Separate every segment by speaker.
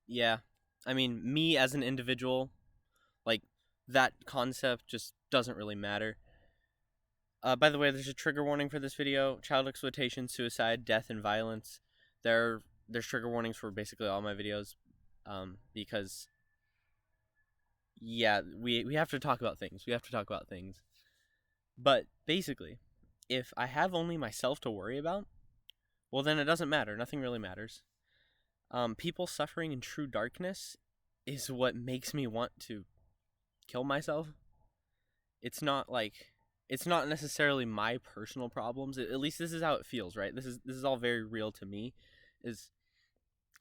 Speaker 1: Yeah. I mean, me as an individual, like, that concept just doesn't really matter. By the way, there's a trigger warning for this video: child exploitation, suicide, death, and violence. There's trigger warnings for basically all my videos, because yeah, we have to talk about things. We have to talk about things. But basically, if I have only myself to worry about, well, then it doesn't matter. Nothing really matters. People suffering in true darkness is what makes me want to kill myself. It's not like it's not necessarily my personal problems. At least this is how it feels, right? This is all very real to me. Is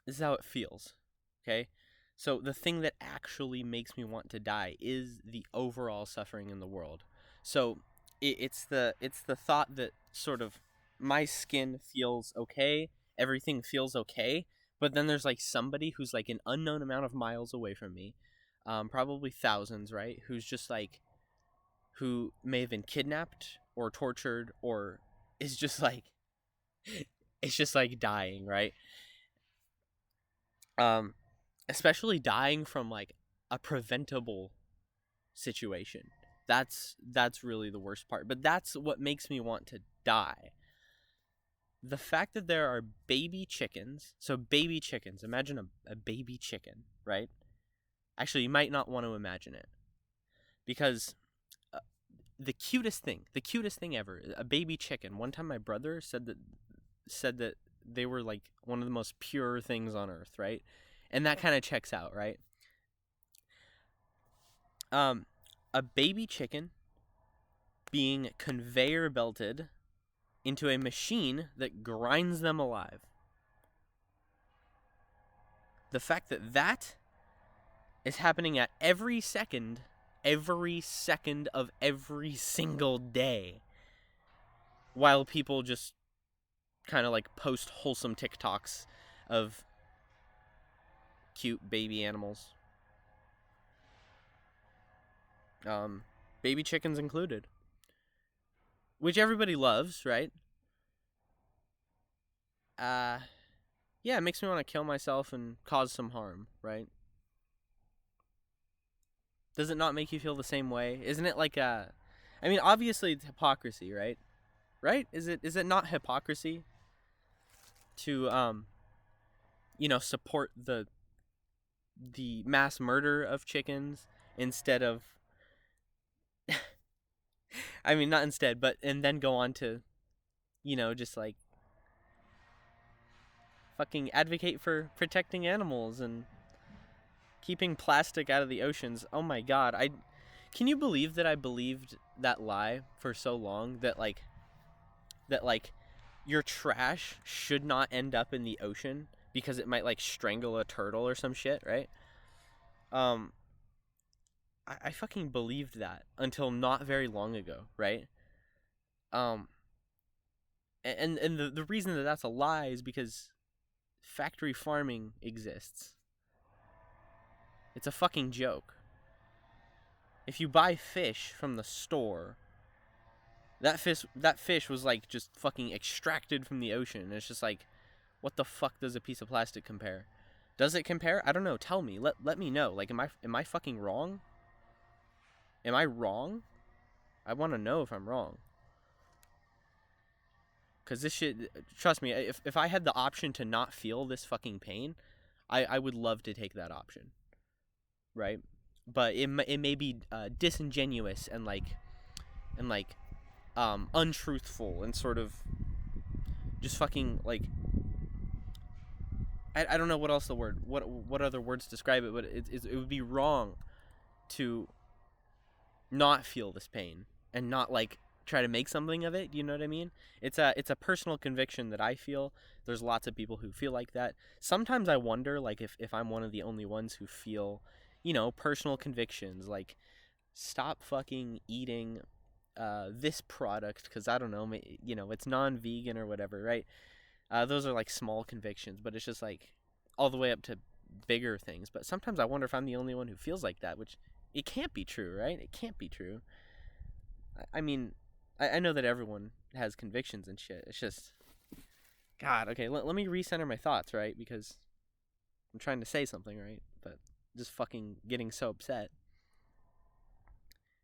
Speaker 1: This is how it feels. Okay? So the thing that actually makes me want to die is the overall suffering in the world. So it's the thought that sort of my skin feels okay, everything feels okay, but then there's like somebody who's like an unknown amount of miles away from me, probably thousands, right? Who's just like who may have been kidnapped or tortured or is just like it's just like dying, right? Um, Especially dying from like a preventable situation. That's really the worst part. But that's what makes me want to die. The fact that there are baby chickens. So baby chickens. Imagine a baby chicken, right? Actually, you might not want to imagine it because uh, the cutest thing ever, a baby chicken. One time, my brother said that they were like one of the most pure things on earth, right? And that kind of checks out, right? Um, a baby chicken being conveyor belted into a machine that grinds them alive. The fact that that is happening at every second of every single day, while people just kind of like post wholesome TikToks of cute baby animals, um, baby chickens included, which everybody loves, right? Uh, yeah, it makes me want to kill myself and cause some harm, right? Does it not make you feel the same way? Isn't it like a I mean, obviously it's hypocrisy, right? Right? Is it not hypocrisy to support the mass murder of chickens instead of I mean, not instead, but and then go on to, just like fucking advocate for protecting animals and keeping plastic out of the oceans. Oh my god. I Can you believe that I believed that lie for so long that your trash should not end up in the ocean because it might like strangle a turtle or some shit, right? Um, I fucking believed that until not very long ago, right? Um, and the reason that that's a lie is because factory farming exists. It's a fucking joke. If you buy fish from the store, that fish was like just fucking extracted from the ocean. And it's just like, what the fuck does a piece of plastic compare? Does it compare? I don't know. Tell me. Let me know. Like, am I fucking wrong? Am I wrong? I want to know if I'm wrong. Cause this shit. Trust me. If I had the option to not feel this fucking pain, I would love to take that option. Right. But it may be disingenuous and untruthful and sort of just fucking like I don't know what else the word what other words describe it, but it would be wrong to not feel this pain and not like try to make something of it. You know what I mean? It's a personal conviction that I feel. There's lots of people who feel like that. Sometimes I wonder like if I'm one of the only ones who feel, personal convictions like stop fucking eating this product because I don't know, it's non-vegan or whatever, right? Those are like small convictions, but it's just like all the way up to bigger things. But sometimes I wonder if I'm the only one who feels like that, which it can't be true, right? It can't be true. I mean, I know that everyone has convictions and shit. It's just, God, okay, let me recenter my thoughts, right? Because I'm trying to say something, right? But just fucking getting so upset.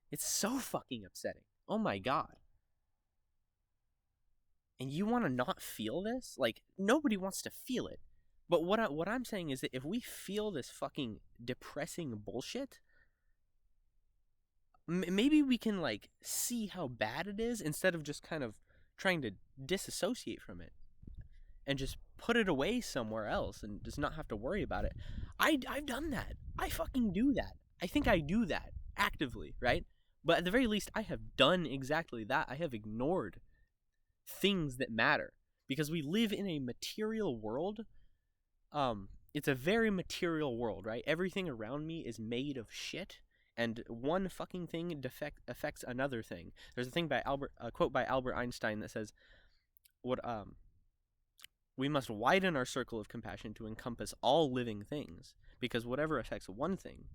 Speaker 1: It's so fucking upsetting. Oh my god. And you want to not feel this? Like, nobody wants to feel it. But what I'm saying is that if we feel this fucking depressing bullshit, maybe we can, like, see how bad it is instead of just kind of trying to disassociate from it and just put it away somewhere else and just not have to worry about it. I've done that. I fucking do that. I think I do that actively, right? But at the very least, I have done exactly that. I have ignored things that matter because we live in a material world. It's a very material world, right? Everything around me is made of shit, and one fucking thing affects another thing. There's a quote by Albert Einstein that says, we must widen our circle of compassion to encompass all living things, because whatever affects one thing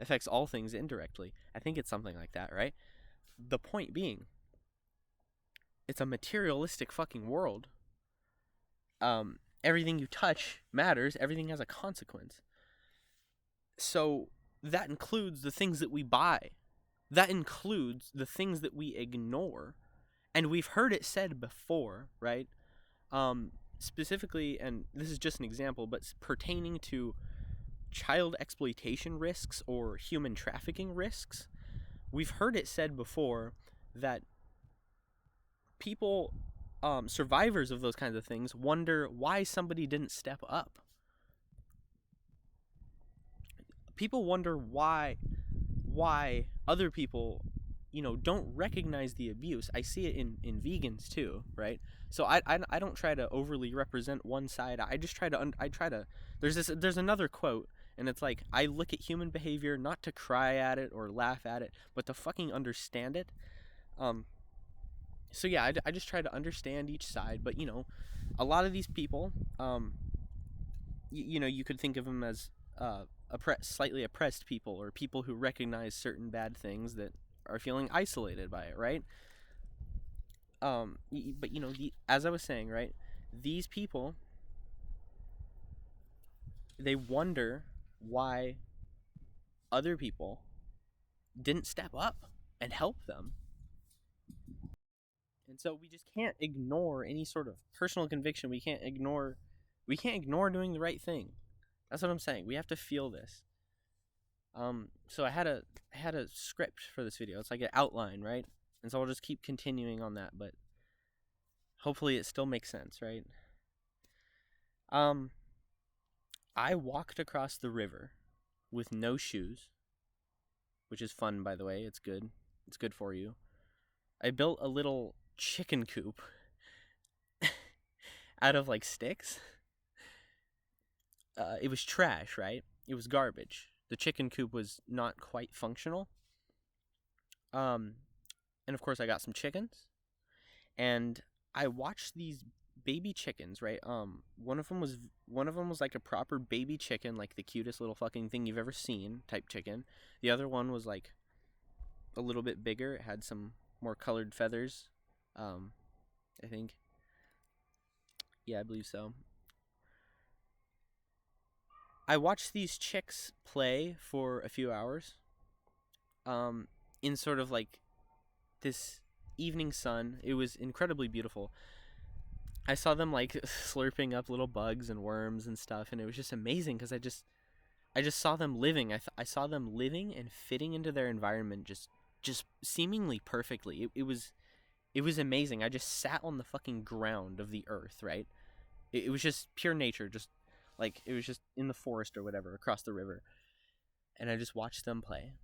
Speaker 1: affects all things indirectly. I think it's something like that, right? The point being, it's a materialistic fucking world. Everything you touch matters. Everything has a consequence. So that includes the things that we buy. That includes the things that we ignore. And we've heard it said before, right? Specifically, and this is just an example, but pertaining to child exploitation risks or human trafficking risks, we've heard it said before that people, survivors of those kinds of things, wonder why somebody didn't step up. People wonder why other people, don't recognize the abuse. I see it in vegans too, right? So I don't try to overly represent one side. I just try to there's another quote, and it's like, I look at human behavior not to cry at it or laugh at it, but to fucking understand it. So yeah, I just try to understand each side, but a lot of these people, you could think of them as slightly oppressed people, or people who recognize certain bad things that are feeling isolated by it, right? But as I was saying, right, these people, they wonder why other people didn't step up and help them. And so we just can't ignore any sort of personal conviction. We can't ignore doing the right thing. That's what I'm saying. We have to feel this. So I had a script for this video. It's like an outline, right? And so I'll just keep continuing on that, but hopefully it still makes sense, right? I walked across the river with no shoes, which is fun, by the way. It's good. It's good for you. I built a little chicken coop out of, like, sticks. It was trash, right? It was garbage. The chicken coop was not quite functional. And of course I got some chickens, and I watched these baby chickens, right? One of them was like a proper baby chicken, like the cutest little fucking thing you've ever seen type chicken. The other one was like a little bit bigger. It had some more colored feathers. I think. Yeah, I believe so. I watched these chicks play for a few hours. In sort of like this evening sun. It was incredibly beautiful. I saw them like slurping up little bugs and worms and stuff, and it was just amazing because I just saw them living. I saw them living and fitting into their environment just seemingly perfectly. It was amazing. I just sat on the fucking ground of the earth, right? It was just pure nature, just like it was just in the forest or whatever across the river, and I just watched them play.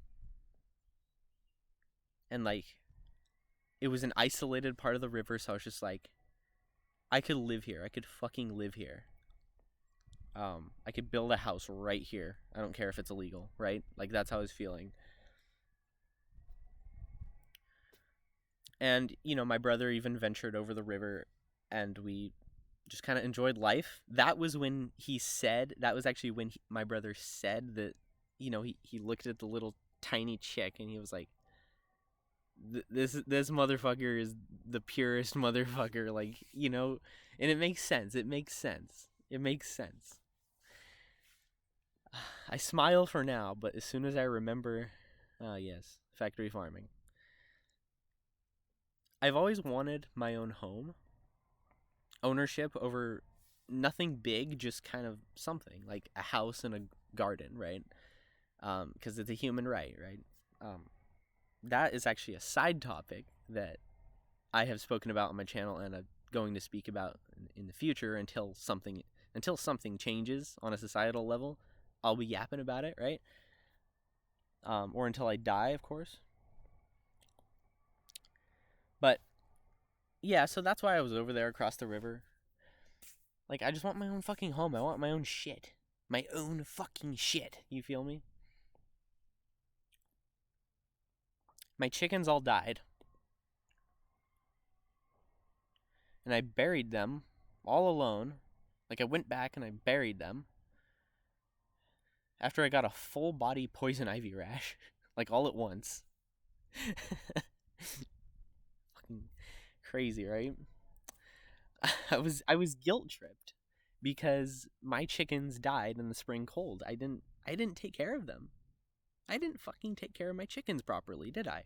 Speaker 1: And like, it was an isolated part of the river, so I was just like, I could live here. I could fucking live here. I could build a house right here. I don't care if it's illegal, right? Like, that's how I was feeling. And, my brother even ventured over the river, and we just kind of enjoyed life. That was actually when my brother said that, he looked at the little tiny chick, and he was like, this motherfucker is the purest motherfucker, like, and it makes sense. It makes sense. I smile for now, but as soon as I remember, yes, factory farming. I've always wanted my own home. Ownership over nothing big, just kind of something like a house and a garden, right? Because it's a human right, right? That is actually a side topic that I have spoken about on my channel, and I'm going to speak about in the future until something changes on a societal level. I'll be yapping about it, right? Or until I die, of course. But yeah, so that's why I was over there across the river. Like, I just want my own fucking home. I want my own shit. My own fucking shit. You feel me? My chickens all died. And I buried them all alone. Like, I went back and I buried them after I got a full body poison ivy rash. Like, all at once. Fucking crazy, right? I was guilt tripped because my chickens died in the spring cold. I didn't take care of them. I didn't fucking take care of my chickens properly, did I?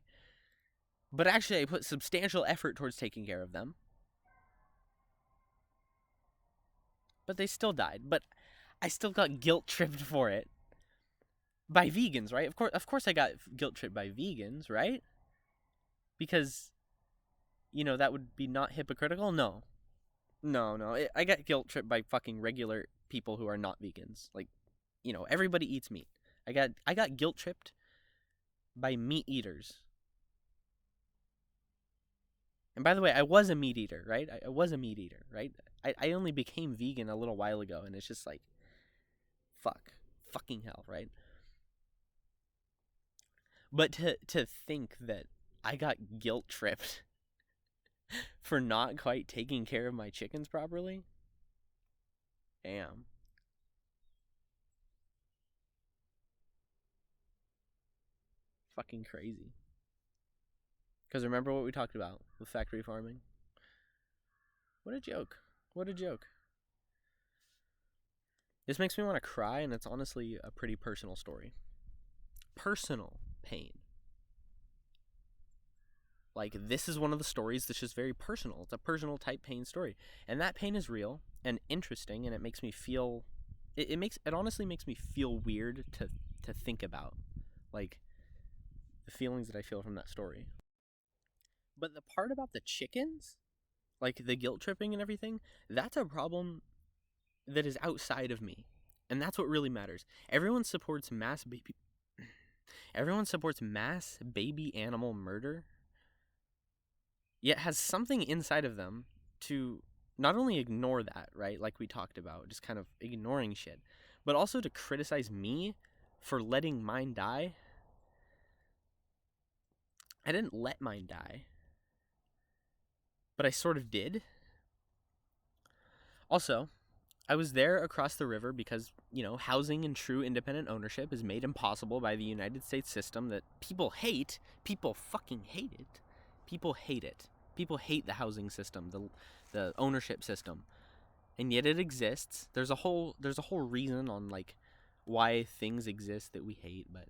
Speaker 1: But actually, I put substantial effort towards taking care of them. But they still died. But I still got guilt tripped for it by vegans, right? Of course, I got guilt tripped by vegans, right? Because, that would be not hypocritical. No, I got guilt tripped by fucking regular people who are not vegans. Like, everybody eats meat. I got guilt tripped by meat eaters. And by the way, I was a meat eater, right? I was a meat eater, right? I only became vegan a little while ago, and it's just like, fucking hell, right? But to think that I got guilt tripped for not quite taking care of my chickens properly, damn. Fucking crazy. Because remember what we talked about with factory farming? What a joke. What a joke. This makes me want to cry, and it's honestly a pretty personal story. Personal pain. Like, this is one of the stories that's just very personal. It's a personal type pain story. And that pain is real and interesting, and it makes me feel... It honestly makes me feel weird to think about. Like, the feelings that I feel from that story. But the part about the chickens, like the guilt tripping and everything, that's a problem that is outside of me. And that's what really matters. Everyone supports mass baby animal murder, yet has something inside of them to not only ignore that, right? Like we talked about, just kind of ignoring shit, but also to criticize me for letting mine die. I didn't let mine die, but I sort of did. Also, I was there across the river because, housing and true independent ownership is made impossible by the United States system that people hate. People fucking hate it. People hate it. People hate the housing system, the ownership system. And yet it exists. There's a whole reason on like why things exist that we hate, but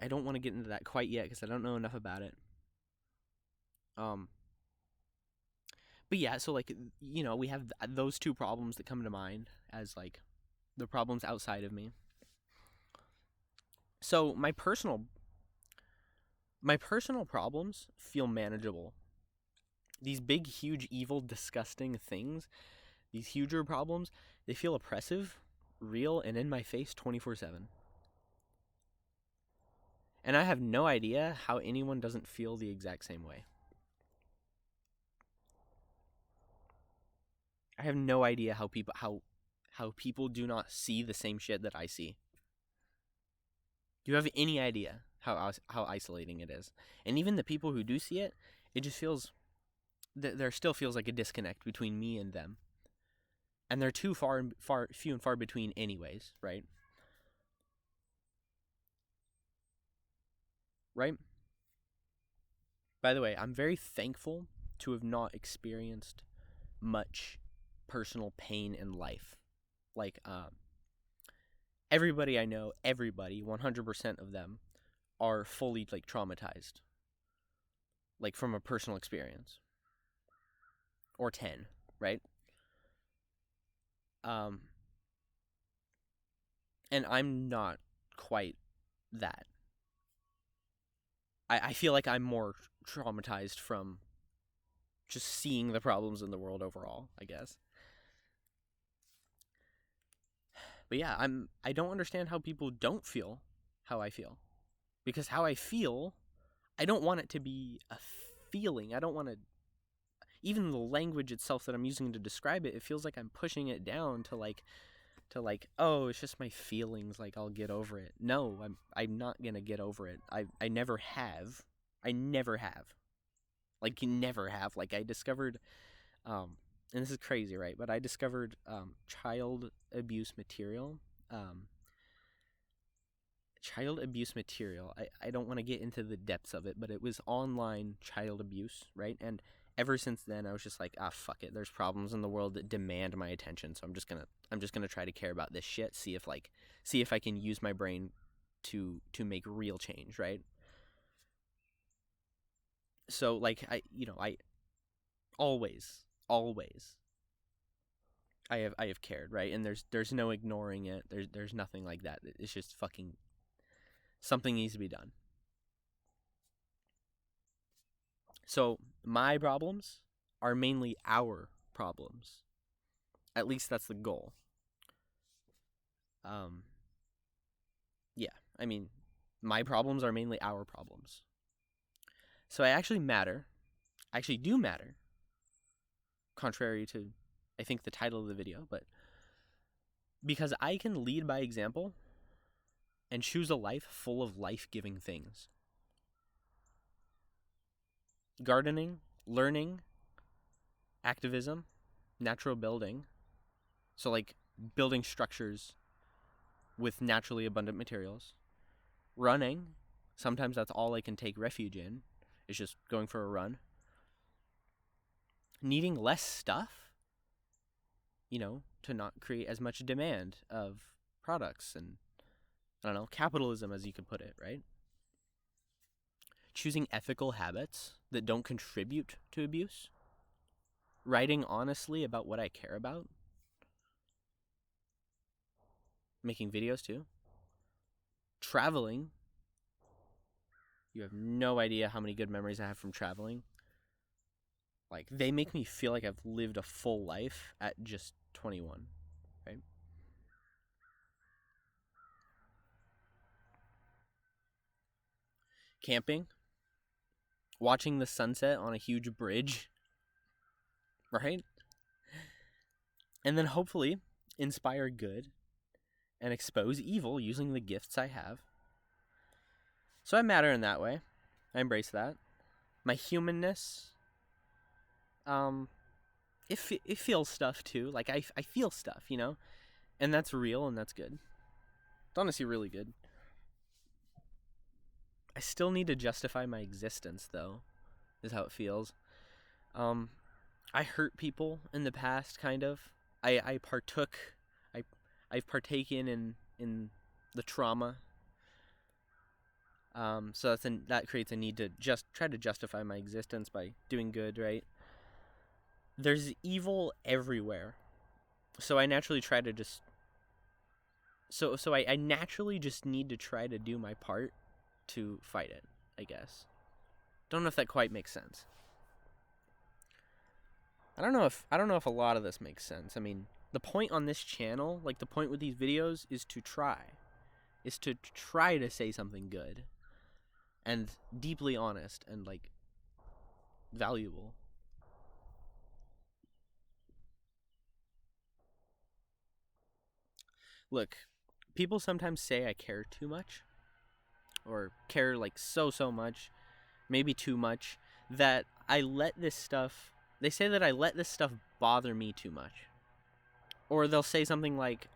Speaker 1: I don't want to get into that quite yet because I don't know enough about it. But yeah, so like, we have those two problems that come to mind as like the problems outside of me. So my personal problems feel manageable. These big, huge, evil, disgusting things, these huger problems, they feel oppressive, real, and in my face 24/7. And I have no idea how anyone doesn't feel the exact same way. I have no idea how people do not see the same shit that I see. Do you have any idea how isolating it is? And even the people who do see it, it just feels there still feels like a disconnect between me and them. And they're too few and far between anyways, right? Right? By the way, I'm very thankful to have not experienced much personal pain in life. Like, everybody I know, everybody, 100% of them are fully like traumatized, like from a personal experience, or 10, right? Um, and I'm not quite that. I feel like I'm more traumatized from just seeing the problems in the world overall, I guess. But yeah, I don't understand how people don't feel how I feel. Because how I feel, I don't want it to be a feeling. I don't want to, even the language itself that I'm using to describe it, it feels like I'm pushing it down to like, oh, it's just my feelings, like I'll get over it. No, I'm not going to get over it. I never have. I never have. Like you never have. Like I discovered and this is crazy, right? But I discovered child abuse material. Um, child abuse material. I don't want to get into the depths of it, but it was online child abuse, right? And ever since then, I was just like, fuck it. There's problems in the world that demand my attention, so I'm just gonna try to care about this shit. See if I can use my brain to make real change, right? So like I always I have cared, right? And there's no ignoring it. There's nothing like that. It's just fucking something needs to be done. So my problems are mainly our problems. At least that's the goal. Um yeah, I mean, my problems are mainly our problems. So I actually matter. I actually do matter. Contrary to I think the title of the video, but because I can lead by example and choose a life full of life-giving things. Gardening, learning, activism, natural building. So like building structures with naturally abundant materials. Running, sometimes that's all I can take refuge in, is just going for a run. Needing less stuff, to not create as much demand of products and, I don't know, capitalism, as you could put it, right? Choosing ethical habits that don't contribute to abuse. Writing honestly about what I care about. Making videos too. Traveling. You have no idea how many good memories I have from traveling. Like, they make me feel like I've lived a full life at just 21, right? Camping. Watching the sunset on a huge bridge, right? And then hopefully inspire good and expose evil using the gifts I have. So I matter in that way. I embrace that. My humanness, it feels stuff too. Like I feel stuff, and that's real and that's good. It's honestly really good. I still need to justify my existence, though, is how it feels. I hurt people in the past, kind of. I partook. I've partaken in the trauma. So that creates a need to just try to justify my existence by doing good, right? There's evil everywhere, so I naturally try to just. So I naturally just need to try to do my part to fight it, I guess. Don't know if that quite makes sense. I don't know if a lot of this makes sense. I mean, the point on this channel, like the point with these videos, is to try to say something good and deeply honest and like valuable. Look, people sometimes say I care too much or care like so much, maybe too much, that I let this stuff, they say that I let this stuff bother me too much. Or they'll say something like,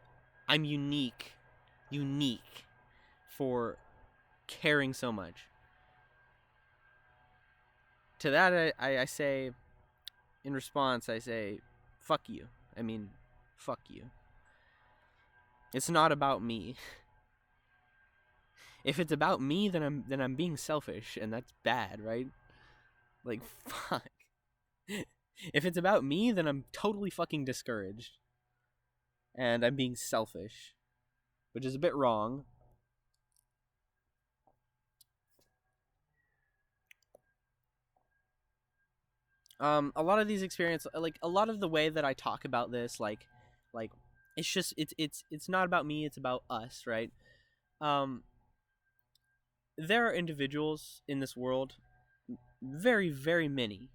Speaker 1: I'm unique for caring so much. To that, I say, in response, I say, fuck you. I mean, fuck you. It's not about me. If it's about me, then I'm being selfish, and that's bad, right? Like, fuck. If it's about me, then I'm totally fucking discouraged, and I'm being selfish, which is a bit wrong. A lot of these experiences, like a lot of the way that I talk about this, like it's just it's not about me, it's about us, right? Um, there are individuals in this world, very very many,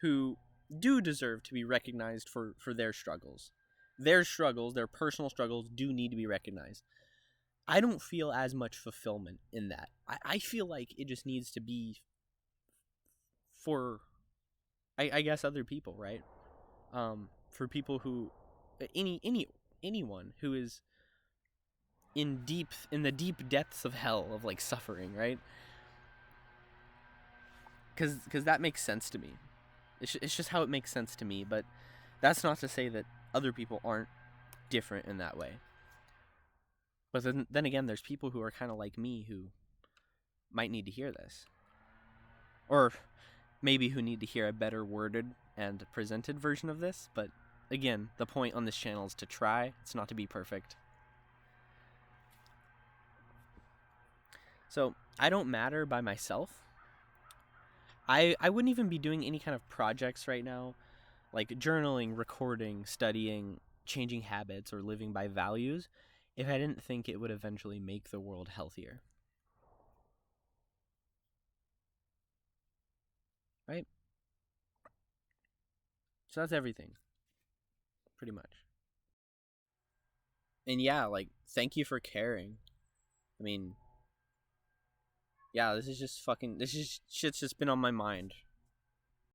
Speaker 1: who do deserve to be recognized for their struggles. Their struggles, their personal struggles, do need to be recognized. I don't feel as much fulfillment in that. I feel like it just needs to be for, I guess, other people, right? For people who, anyone who is in the deep depths of hell of like suffering, right? Because that makes sense to me. It's just how it makes sense to me. But that's not to say that other people aren't different in that way. But then again, there's people who are kind of like me who might need to hear this, or maybe who need to hear a better worded and presented version of this. But again, the point on this channel is to try. It's not to be perfect. So I don't matter by myself. I wouldn't even be doing any kind of projects right now, like journaling, recording, studying, changing habits, or living by values, if I didn't think it would eventually make the world healthier. Right? So that's everything, pretty much. And yeah, like, thank you for caring. I mean, yeah, this is shit's just been on my mind